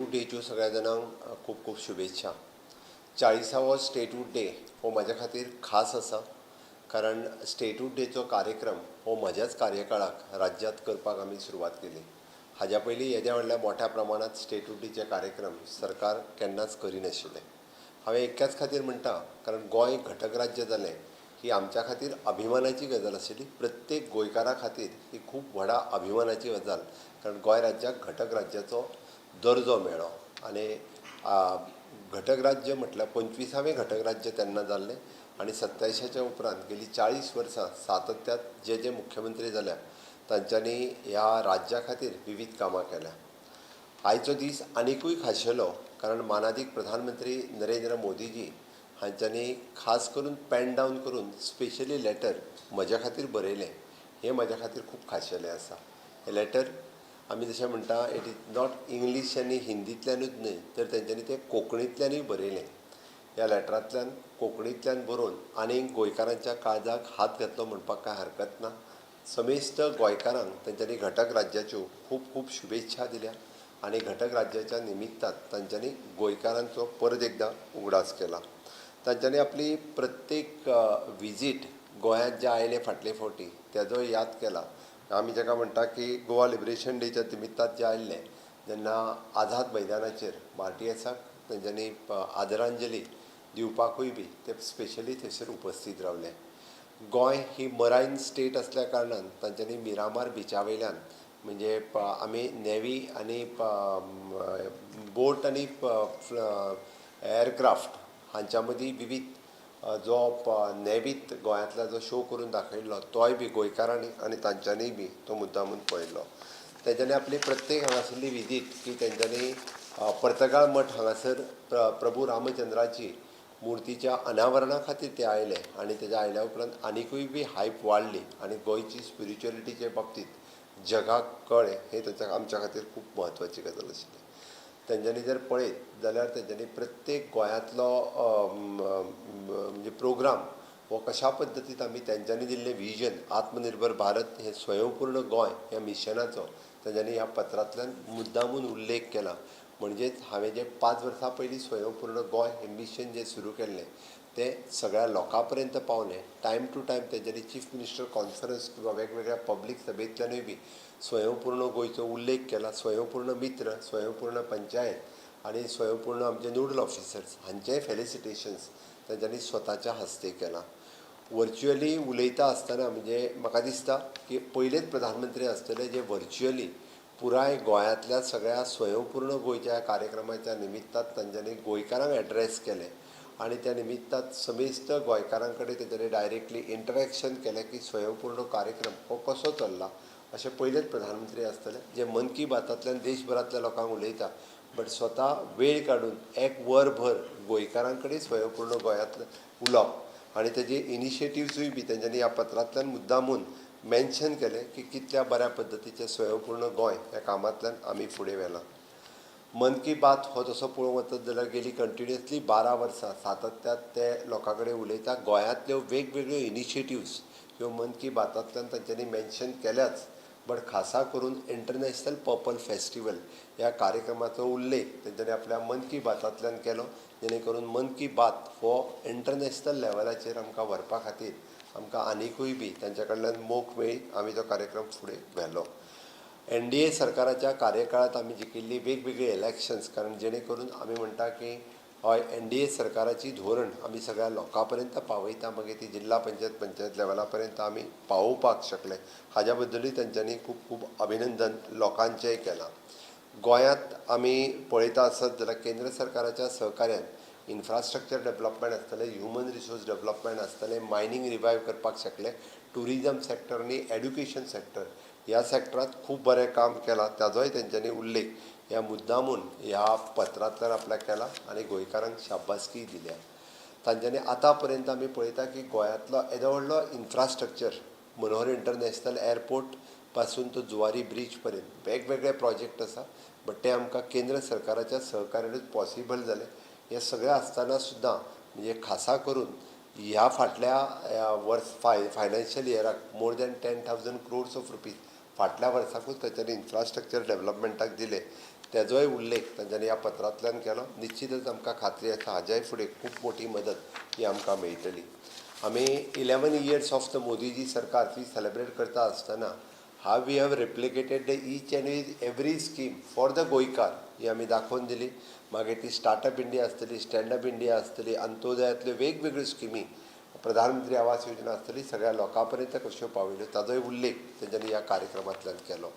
Statehood डेच्यो सगळ्या जाणांक खूब खूब शुभेच्छा. 40वो स्टेटहूड डे हो म्हज्या खातीर खास आसा, कारण स्टेटहूड डेचो कार्यक्रम हो म्हज्याच कार्यकाळाक राज्यांत करपाक आमी सुरवात केली. हाज्या पयलीं येद्या व्हडल्या मोठ्या प्रमाणांत स्टेटहूड डेचे कार्यक्रम सरकार केन्नाच करिनाशिल्ले. हांवें एक्याच खातीर म्हणटा, कारण गोंय घटक राज्य जालें ही आमच्या खातीर अभिमानाची गजाल आशिल्ली. प्रत्येक गोंयकारा खातीर ही खूब व्हडा अभिमानाची गजाल, कारण गोंय राज्याक घटक राज्याचो दर्जो मेळ्ळो. आनी घटक राज्य म्हटल्यार 25वें घटक राज्य तेन्ना जाल्लें आनी 27च्या उपरांत गेलीं 40 वर्सां सातत्यात जे मुख्यमंत्री जाल्या तांच्यांनी ह्या राज्या खातीर विविध कामां केल्या. आयचो दीस आनिकूय खाशेलो, कारण मानादीक प्रधानमंत्री नरेंद्र मोदीजी हांच्यांनी खास करून पेन डावन करून स्पेशली लेटर म्हज्या खातीर बरयलें. हें म्हज्या खातीर खूब खाशेलें आसा. हें लेटर आमी जशें म्हणटा, इट इज नॉट इंग्लीश आनी हिंदींतल्यानूच न्हय, तर तेंच्यांनी तें कोंकणींतल्यानूय बरयलें. ह्या लेटरांतल्यान कोंकणींतल्यान बरोवन आनीक गोंयकारांच्या काळजाक हात घातलो म्हणपाक कांय हरकत ना. समेस्त गोंयकारांक तेंच्यांनी घटक राज्याच्यो खूब खूब शुभेच्छा दिल्या आनी घटक राज्याच्या निमित्तान तांच्यांनी गोंयकारांचो परत एकदां उगडास केला. तांच्यांनी आपली प्रत्येक विजीट गोंयांत जे आयले फाटले फावटी तेजो याद केला. आमी जाका म्हणटा की गोवा लिबरेशन डेच्या निमित्तान जे आयिल्ले, जेन्ना आझाद मैदानाचेर आरटीएसाक तेंच्यांनी आदरांजली दिवपाकूय बी ते स्पेशली थंयसर उपस्थित रावले. गोंय ही मरायन स्टेट आसल्या कारणान तांच्यांनी मिरामार बिचा वयल्यान, म्हणजे आमी नेवी आनी बोट आनी एअरक्राफ्ट हांच्या मदीं विविध जो नेवीत गोंयांतलो जो शो करून दाखयल्लो तोय बी गोंयकारांनी आनी तांच्यांनी बी तो मुद्दामून पळयल्लो. तेंच्यांनी आपली प्रत्येक हांगासरली विजीट की तेंच्यांनी पर्तगाळ मठ हांगासर प्रभू रामचंद्राची मुर्तीच्या अनावरणा खातीर ते आयले आनी तेच्या आयल्या उपरांत आनिकूय बी हायप वाडली आनी गोंयची स्पिरिच्युअलिटीचे बाबतींत जगाक कळ्ळें. हें तेच्या आमच्या खातीर खूब म्हत्वाची गजाल आशिल्ली. तेंच्यांनी जर पळयत जाल्यार तेंच्यांनी प्रत्येक गोंयांतलो म्हणजे प्रोग्राम हो कशा पद्दतीन आमी तेंच्यांनी दिल्लें विजन आत्मनिर्भर भारत हें स्वयंपूर्ण गोंय ह्या मिशनाचो तेंच्यांनी ह्या पत्रांतल्यान मुद्दामून उल्लेख केला. म्हणजेच हांवें जें 5 वर्सां पयलीं स्वयंपूर्ण गोंय हें मिशन जें सुरू केल्लें तें सगळ्या लोकां पर्यंत पावलें. टायम टू टायम तेंच्यांनी चीफ मिनिस्टर कॉन्फरन्स किंवा वेगवेगळ्या पब्लीक सभेंतल्यानूय बी स्वयंपूर्ण गोंयचो उल्लेख केला. स्वयंपूर्ण मित्र, स्वयंपूर्ण पंचायत आनी स्वयंपूर्ण आमचे नोडल ऑफिसर्स हांचेय फेलिसिटेशन्स तेंच्यांनी स्वताच्या हस्ते केला. वर्च्युअली उलयता आसतना म्हणजे म्हाका दिसता की पयलेच प्रधानमंत्री आसतले जे वर्च्युअली पुराय गोंयांतल्या सगळ्या स्वयंपूर्ण गोंयच्या कार्यक्रमाच्या निमित्तान तांच्यांनी गोंयकारांक एड्रेस केलें आनी त्या निमित्तान समेस्त गोंयकारां कडेन तेंच्यांनी डायरेक्टली इंटरेक्शन केलें की स्वयंपूर्ण कार्यक्रम हो कसो चल्ला. अशे पयलेच प्रधानमंत्री आसतले जे मन की बातांतल्यान देशभरांतल्या लोकांक उलयता, बट स्वता वेळ काडून एक वरभर गोंयकारां कडेन स्वयंपूर्ण गोंयांतलें उलोवप आनी तेजे इनिशिएटिव्सूय बी तेंच्यांनी ह्या पत्रांतल्यान मुद्दामून मेन्शन केलें की कितल्या बऱ्या पद्दतीचें स्वयंपूर्ण गोंय ह्या कामांतल्यान आमी फुडें व्हेलां. मन की बात हो तसो पळोवंक वचत जाल्यार गेली कंटिन्युअसली 12 वर्सां सातत्यात ते लोकां कडेन उलयता. गोंयांतल्यो वेगवेगळ्यो इनिशिएटिव्स ह्यो मन की बातांतल्यान तांच्यांनी मेन्शन केल्याच, बट खासा करून इंटरनॅशनल पर्पल फेस्टिवल ह्या कार्यक्रमाचो उल्लेख तेंच्यांनी आपल्या मन की बातांतल्यान केलो, जेणे करून मन की बात हो इंटरनॅशनल लेवलाचेर आमकां व्हरपा खातीर आमकां आनिकूय बी तांच्या कडल्यान मोख मेळ्ळी. आमी तो कार्यक्रम फुडें व्हेलो. NDA सरकाराच्या कार्यकाळांत आमी जिखिल्ली वेगवेगळी इलेक्शन्स, कारण जेणे करून आमी म्हणटा की हय NDA सरकाराची धोरण आमी सगळ्या लोकां पर्यंत पावयता, मागीर ती जिल्ला पंचायत लेवला पर्यंत आमी पावोवपाक शकले. हाज्या बद्दलूय तेंच्यांनी खूब खूब अभिनंदन लोकांचेंय केलां. गोंयांत आमी पळयता आसत जाल्यार केंद्र सरकाराच्या सहकार्यान इन्फ्रास्ट्रक्चर डेव्हलपमेंट आसतलें, ह्युमन रिसोर्स डेव्हलपमेंट आसतलें, मायनींग रिवायव करपाक शकले, टुरिजम सॅक्टर आनी एड्युकेशन सॅक्टर ह्या सॅक्टरांत खूब बरें काम केलां. ताजोय तेंच्यांनी उल्लेख ह्या मुद्दामून ह्या पत्रांतल्यान आपल्याक केला आनी गोंयकारांक शाब्बासकी दिल्या. तांच्यांनी आतां पर्यंत आमी पळयता की गोंयांतलो येदो व्हडलो इन्फ्रास्ट्रक्चर, मनोहर इंटरनॅशनल एअरपोर्ट पासून तो जुवारी ब्रीज पर्यंत वेगवेगळे प्रोजेक्ट आसा, बट ते आमकां केंद्र सरकाराच्या सहकार्यानूच पॉसिबल जालें. हें सगळें आसतना सुद्दां म्हणजे खासा करून ह्या फाटल्या फायनान्शियल इयराक more than 10,000 crores of rupees फाटल्या वर्साकूच तांच्यांनी इन्फ्रास्ट्रक्चर डेव्हलपमेंटाक दिले. तेजोय उल्लेख तांच्यांनी ह्या पत्रांतल्यान केलो. निश्चितच आमकां खात्री आसा हाज्याय फुडें खूब मोठी मदत ही आमकां मेळटली. आमी 11 years ऑफ द मोदीजी सरकार ती सेलिब्रेट करता आसतना हाव we have replicated the each and every scheme for the गोंयकार ही आमी दाखोवन दिली. मागीर ती स्टार्टअप इंडिया आसतली, स्टँडअप इंडिया आसतली, अंत्योदयातल्यो वेगवेगळ्यो स्किमी, प्रधानमंत्री आवास योजना आसतली, सगळ्या लोकां पर्यंत कश्यो पावयल्यो ताजोय उल्लेख तेंच्यांनी ह्या कार्यक्रमांतल्यान केलो.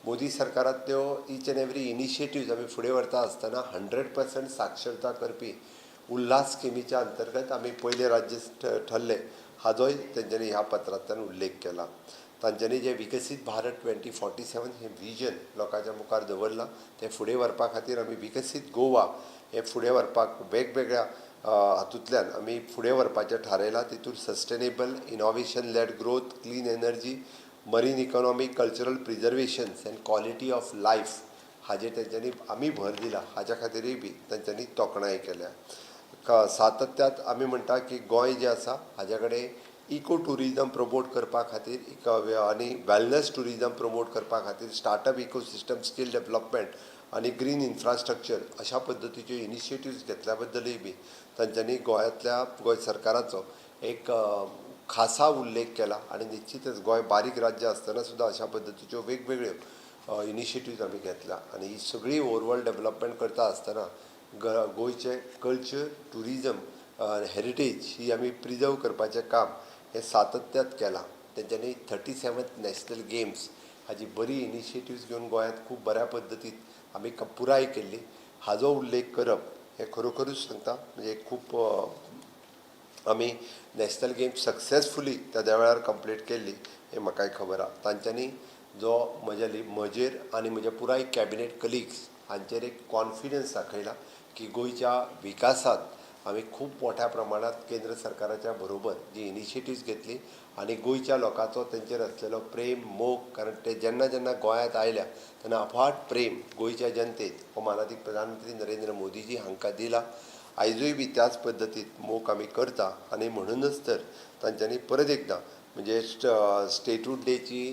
मोदी सरकारांतल्यो ईच अँड एवरी इनिशिएटिव्ज आमी फुडें व्हरता आसतना 100% साक्षरता करपी उल्हास स्किमीच्या अंतर्गत आमी पयले राज्य ठरले हाजोय तेंच्यांनी ह्या पत्रांतल्यान उल्लेख केला. तांच्यांनी जे विकसीत भारत 2047 हें विजन लोकांच्या मुखार दवरलां तें फुडें व्हरपा खातीर आमी विकसीत गोवा हें फुडें व्हरपाक वेगवेगळ्या हातूंतल्यान आमी फुडें व्हरपाचें थारायलां. तितून sustainable innovation led growth, clean energy, marine economy, cultural preservations and quality of life हाजेर तेंच्यांनी आमी भर दिला. हाज्या खातीरूय बी तेंच्यांनी तोखणाय केल्या. सातत्यांत आमी म्हणटा की गोंय जें आसा हाज्या कडेन इको टुरिजम प्रमोट करपा खातीर आनी वेलनेस टुरिजम प्रमोट करपा खातीर स्टार्टअप इकोसिस्टम, स्कील डेव्हलपमेंट आनी ग्रीन इन्फ्रास्ट्रक्चर अशा पद्दतीच्यो इनिशिएटिव्ज घेतल्या बद्दलूय बी तांच्यांनी गोंय सरकाराचो एक खासा उल्लेख केला. आनी निश्चितच गोंय बारीक राज्य आसतना सुद्दां अशा पद्दतीच्यो वेगवेगळ्यो इनिशिएटिव्ज आमी घेतल्या. आनी ही सगळी ओवरऑल डेव्हलपमेंट करता आसतना गोंयचे कल्चर, टुरिजम, हेरिटेज ही आमी प्रिजर्व करपाचें काम हें सातत्यांत केलां. तेंच्यांनी 37th नॅशनल गेम्स हाजी बरी इनिशिएटिव्ज घेवन गोंयांत खूब बऱ्या पद्दतीन आमी पुराय केल्ली. हाजो उल्लेख करप हें खरोखरूच सांगता म्हणजे खूब आमी नॅशनल गेम्स सक्सेसफुली त्या वेळार कंप्लीट केल्ली हें म्हाकाय खबर आहा. तांच्यांनी जो म्हजेर आनी म्हज्या पुराय कॅबिनेट कलिग्स हांचेर एक कॉन्फिडन्स दाखयला की गोंयच्या विकासांत आमी खूब मोठ्या प्रमाणांत केंद्र सरकाराच्या बरोबर जी इनिशिएटिव्ज घेतली आनी गोंयच्या लोकांचो तेंचेर आसलेलो प्रेम मोग, कारण ते जेन्ना जेन्ना गोंयांत आयल्या तेन्ना अफाट प्रेम गोंयच्या जनतेत हो माननीय प्रधानमंत्री नरेंद्र मोदीजी हांकां दिला. आयजूय बी त्याच पद्दतीत मोग आमी करता आनी म्हणूनच तर तांच्यांनी परत एकदां म्हणजे स्टेटूड डेची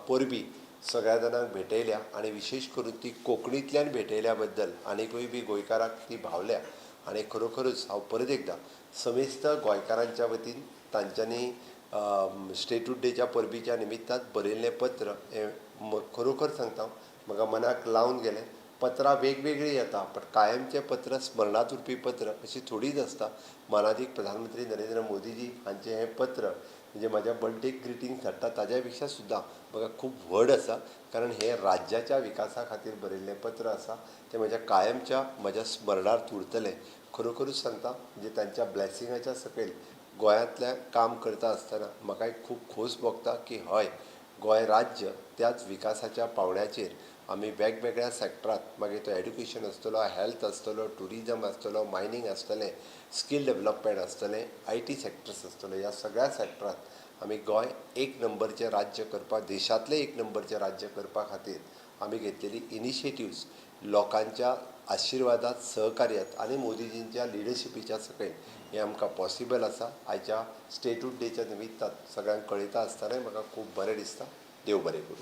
परबी सगळ्या जाणांक भेटयल्या आनी विशेश करून ती कोंकणींतल्यान भेटयल्या बद्दल आनीकूय बी गोंयकारांक ती भावल्या. आनी खरोखरूच हांव परत एकदां समेस्त गोंयकारांच्या वतीन तांच्यांनी स्टेटूड डेच्या परबीच्या निमित्तान बरयल्लें पत्र हें खरोखर सांगता म्हाका मनाक लावन गेलें. पत्रां वेगवेगळीं येता पण कायमचें पत्र स्मरणांत उरपी पत्र अशी थोडीच आसता. माननीय प्रधानमंत्री नरेंद्र मोदीजी हांचें हें पत्र म्हणजे म्हाज्या बर्थडेक ग्रिटींग धाडटा ताज्या पेक्षा सुद्दां म्हाका खूब व्हड आसा, कारण हें राज्याच्या विकासा खातीर बरयल्लें पत्र आसा. तें म्हज्या स्मरणार्थ उरतलें. खरोखरूच सांगता म्हणजे तांच्या ब्लेसिंगाच्या सकयल गोंयांतलें काम करता आसतना म्हाकाय खूब खोस भोगता की हय, गोंय राज्य त्याच विकासाच्या पावंड्याचेर आमी वेगवेगळ्या सॅक्टरांत मागीर तो एड्युकेशन आसतलो, हेल्थ आसतलो, टुरिजम आसतलो, मायनींग आसतलें, स्कील डेव्हलपमेंट आसतलें, IT सॅक्टर्स आसतलो, ह्या सगळ्या सॅक्टरांत आमी गोंय एक नंबरचें राज्य करपाक, देशांतलें एक नंबरचें राज्य करपा खातीर आमी घेतलेली इनिशिएटिव्ज लोकांच्या आशिर्वादांत, सहकार्यांत आनी मोदीजींच्या लिडरशिपीच्या सकयल हें आमकां पॉसिबल आसा. आयच्या स्टेटूड डेच्या निमित्तान सगळ्यांक कळयता आसतनाय म्हाका खूब बरें दिसता. देव बरें करूं.